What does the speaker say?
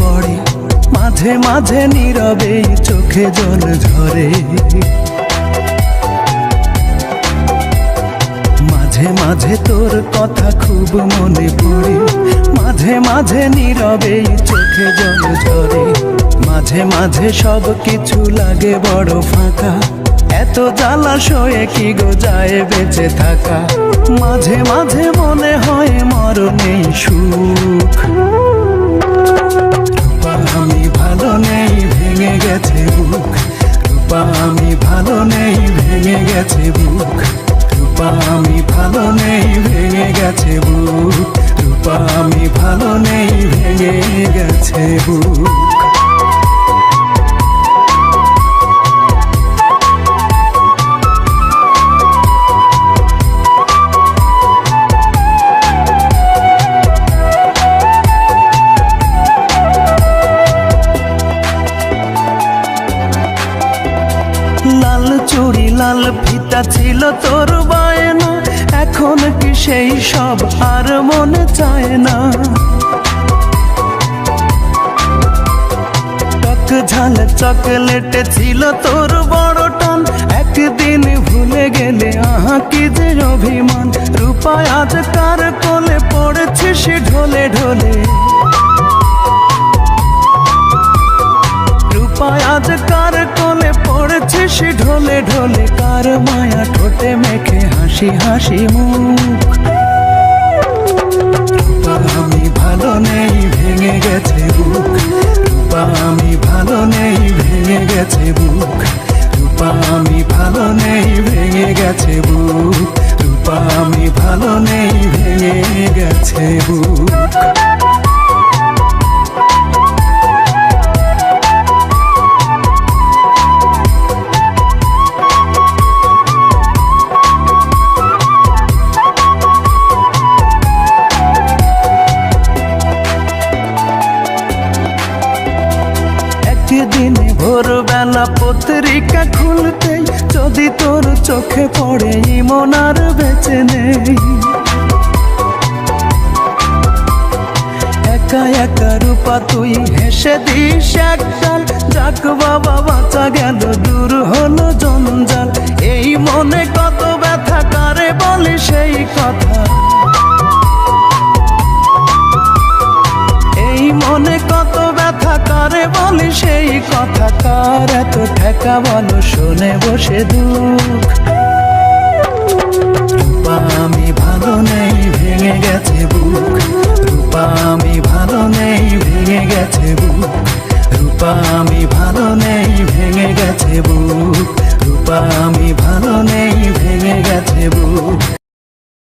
পড়ে, মাঝে মাঝে নীরবে চোখে জল ঝরে। মাঝে মাঝে তোর কথা খুব মনে পড়ে, মাঝে মাঝে নীরবে চোখে জল ঝরে। মাঝে মাঝে সব কিছু লাগে বড় ফাঁকা, এত জ্বালাশয়ে কি গো যায় বেঁচে থাকা। মাঝে মাঝে মনে হয় মরণেই সুখ। রূপা আমি ভালো নেই, ভেঙে গেছে বুক। রূপা আমি ভালো নেই, ভেঙে গেছে বুক। রূপা আমি ভালো নেই, ভেঙে গেছে বুক। রূপা আমি ভালো নেই, ভেঙে গেছে বুক। লাল চুড়ি লাল ফিতা ছিল তোর বায়না, এখন কি সেই সব আর মনে চায় না। টক ঝাল চকলেট ছিল তোর বড় টান, একদিন ভুলে গেলে আহা কি যে অভিমান। রূপা আজ কার কোলে পড়েছিস ঢলে ঢলে। রূপা আজ কার কোলে পড়েছিস ঢলে ঢলে। কার মায়া ঠোঁটে মেখে হাসি হাসি মুখ। রূপা আমি ভালো নেই, ভেঙে গেছে বুক। রূপা আমি ভালো নেই, ভেঙে গেছে বুক। রূপা আমি ভালো নেই, ভেঙে গেছে বুক। রূপা আমি ভালো নেই, ভেঙে গেছে বুক। একদিন ভোরবেলা পত্রিকা খুলতে, যদি তোর চোখে পড়ে ইমন আর বেঁচে নেই। একা একা রূপা তুই হেসে দিস একটাল, যাক বাবা বাঁচা গেল, দূর হলো জঞ্জাল। এই মনে কত ব্যথা, কারে বলি সেই কথা। এই মনে কত ব্যথা, কারে বলি সেই কথা। কার এত ঠেকা বলো, শোনে বসে দুঃখ। রূপা আমি ভালো নেই, ভেঙে গেছে বুক। রূপা আমি ভালো নেই, ভেঙে গেছে বুক। রূপা আমি ভালো নেই, ভেঙে গেছে বুক। রূপা আমি ভালো নেই, ভেঙে গেছে বুক।